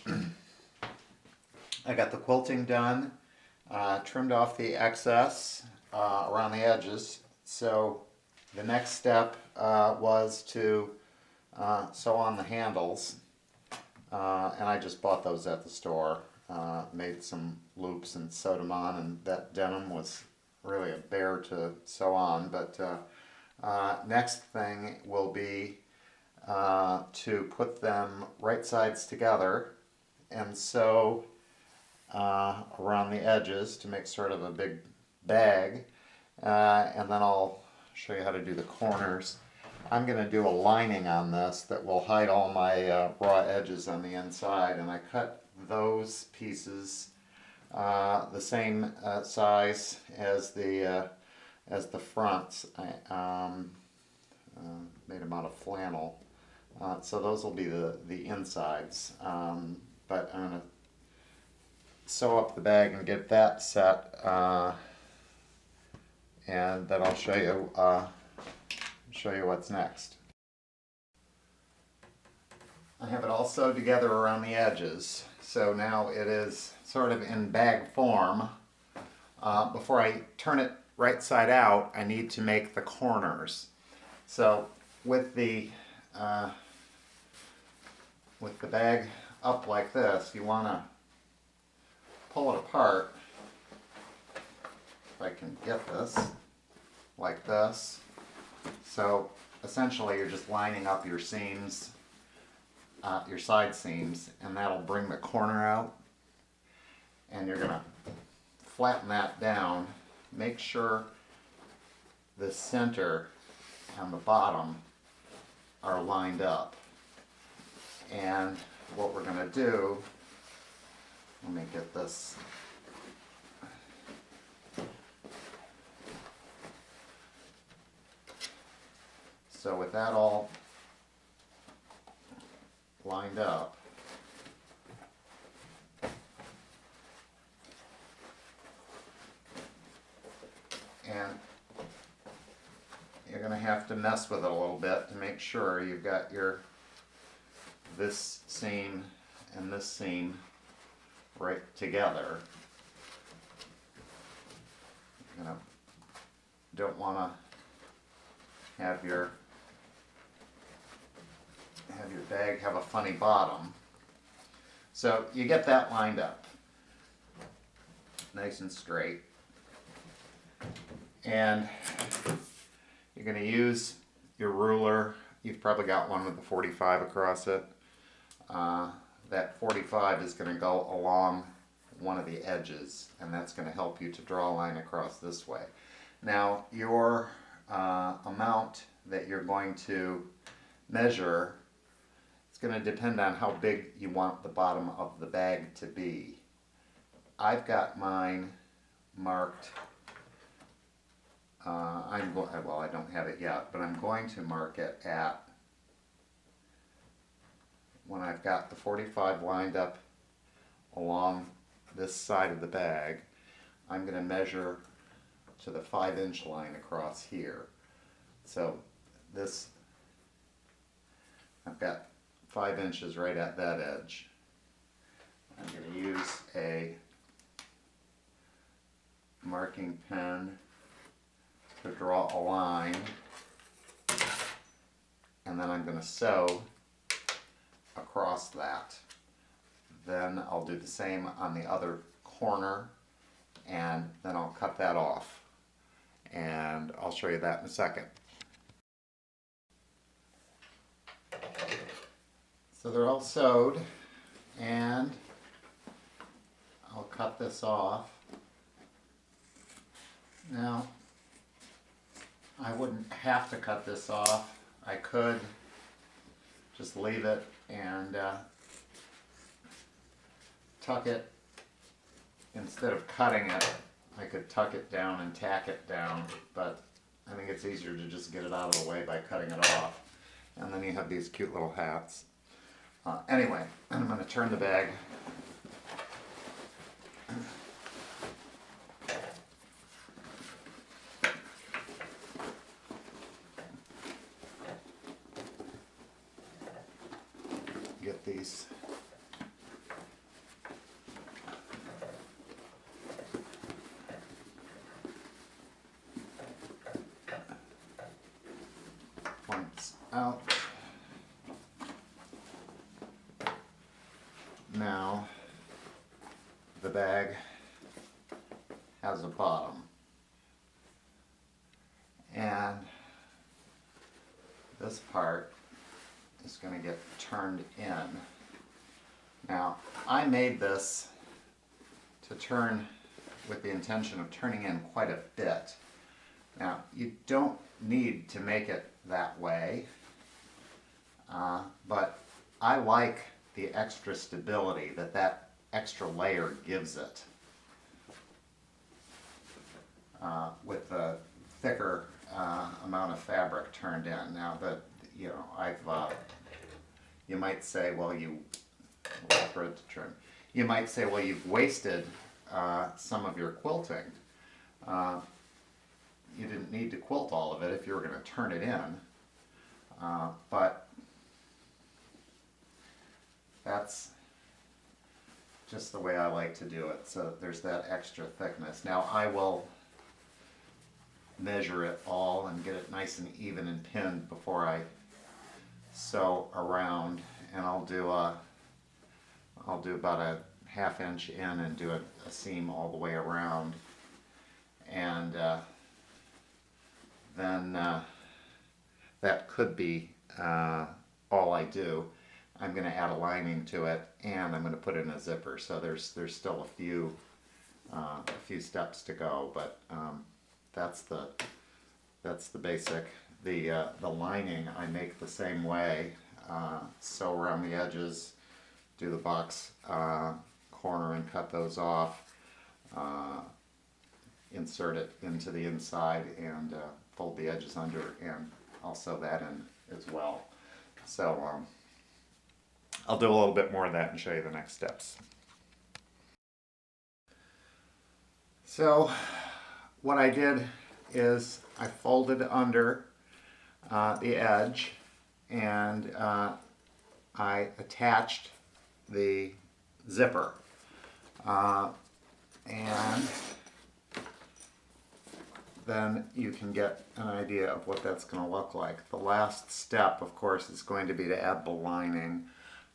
I got the quilting done, trimmed off the excess around the edges. So the next step was to sew on the handles, and I just bought those at the store. Made some loops and sewed them on, and that denim was really a bear to sew on. But next thing will be to put them right sides together and sew around the edges to make sort of a big bag, and then I'll show you how to do the corners. I'm going to do a lining on this that will hide all my raw edges on the inside, and I cut those pieces the same size as the fronts. I made them out of flannel, so those will be the insides. But I'm going to sew up the bag and get that set, and then I'll show you what's next. I have it all sewed together around the edges, so now it is sort of in bag form. Before I turn it right side out, I need to make the corners. So with the bag up like this, you want to pull it apart, if I can get this, like this. So essentially you're just lining up your seams, your side seams, and that'll bring the corner out. And you're going to flatten that down. Make sure the center and the bottom are lined up. And what we're going to do, let me get this. So with that all lined up, and you're going to have to mess with it a little bit to make sure you've got this seam and this seam right together. You know, don't want to have your bag have a funny bottom. So you get that lined up nice and straight, and you're going to use your ruler. You've probably got one with a 45 across it. That 45 is going to go along one of the edges, and that's going to help you to draw a line across this way. Now your amount that you're going to measure, it's going to depend on how big you want the bottom of the bag to be. I've got mine marked, well, I don't have it yet, but I'm going to mark it at, when I've got the 45 lined up along this side of the bag, I'm going to measure to the 5-inch line across here. So this, I've got 5 inches right at that edge. I'm going to use a marking pen to draw a line, and then I'm going to sew across that. Then I'll do the same on the other corner, and then I'll cut that off, and I'll show you that in a second. So they're all sewed, and I'll cut this off. Now, I wouldn't have to cut this off. I could just leave it and tuck it. Instead of cutting it, I could tuck it down and tack it down, but I think it's easier to just get it out of the way by cutting it off. And then you have these cute little hats. Anyway, I'm going to turn the bag. Get these comes out. Now the bag has a bottom, and this part is going to get turned in. Now I made this to turn with the intention of turning in quite a bit. Now you don't need to make it that way, but I like the extra stability that that extra layer gives it with the thicker amount of fabric turned in. Now that you might say, well, you might say, well, you've wasted some of your quilting. You didn't need to quilt all of it if you were going to turn it in, but that's just the way I like to do it. So there's that extra thickness. Now I will measure it all and get it nice and even and pinned before I sew around, and I'll do about a ½ inch in and do a seam all the way around, and then that could be all I do. I'm going to add a lining to it, and I'm going to put it in a zipper. So there's still a few steps to go, but that's the basic. The lining I make the same way. Sew around the edges, do the box corner and cut those off. Insert it into the inside and fold the edges under, and I'll sew that in as well. So I'll do a little bit more of that and show you the next steps. So what I did is I folded under the edge, and I attached the zipper, and then you can get an idea of what that's going to look like. The last step, of course, is going to be to add the lining.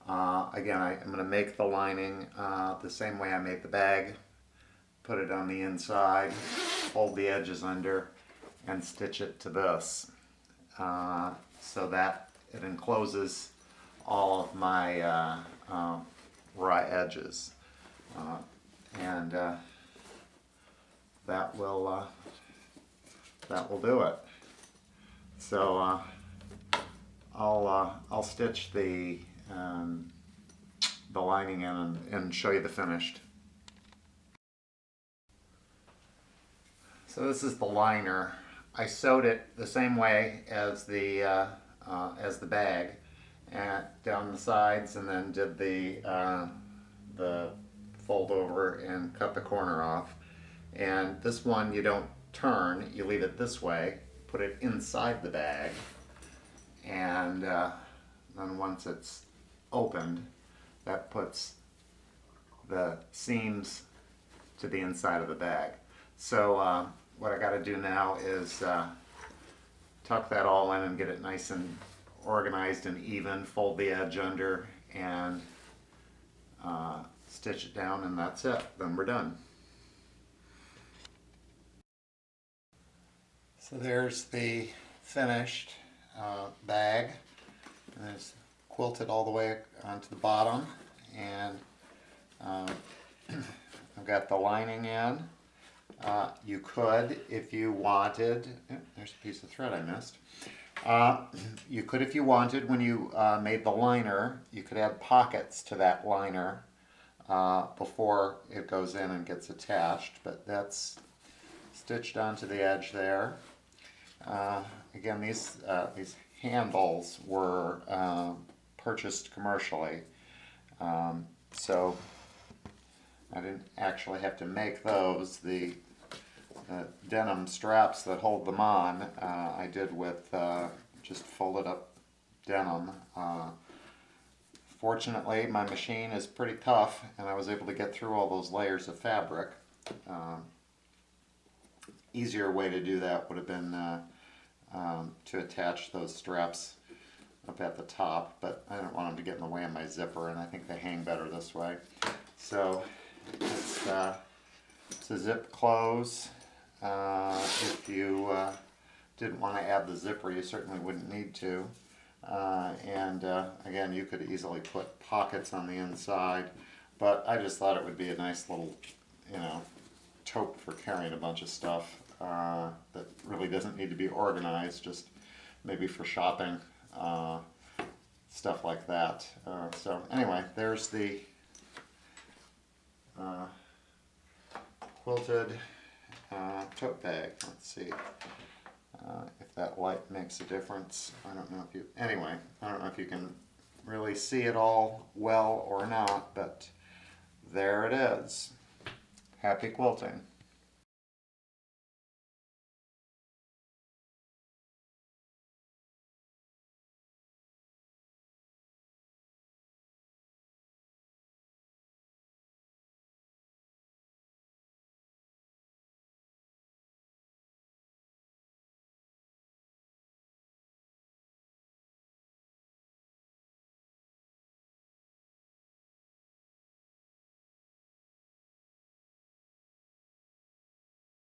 Again, I'm going to make the lining the same way I made the bag. Put it on the inside, fold the edges under, and stitch it to this so that it encloses all of my raw edges, and that will do it. So I'll stitch the lining in and show you the finished. So this is the liner. I sewed it the same way as the bag, and down the sides, and then did the fold over and cut the corner off. And this one you don't turn, you leave it this way, put it inside the bag, and then once it's opened, that puts the seams to the inside of the bag. So what I got to do now is tuck that all in and get it nice and organized and even, fold the edge under, and stitch it down, and that's it. Then we're done. So there's the finished bag, and it's quilted all the way onto the bottom, and I've got the lining in. You could, if you wanted, there's a piece of thread I missed. You could, if you wanted, when you made the liner, you could add pockets to that liner before it goes in and gets attached, but that's stitched onto the edge there. Again, these handles were purchased commercially, so I didn't actually have to make those. The denim straps that hold them on, I did with just folded up denim. Fortunately, my machine is pretty tough, and I was able to get through all those layers of fabric. Easier way to do that would have been to attach those straps up at the top, but I don't want them to get in the way of my zipper, and I think they hang better this way. So it's a zip close. If you didn't want to add the zipper, you certainly wouldn't need to. Again, you could easily put pockets on the inside, but I just thought it would be a nice little, tote for carrying a bunch of stuff that really doesn't need to be organized, just maybe for shopping, stuff like that. So anyway, there's the quilted tote bag. Let's see if that light makes a difference. I don't know if you can really see it all well or not, but there it is. Happy quilting.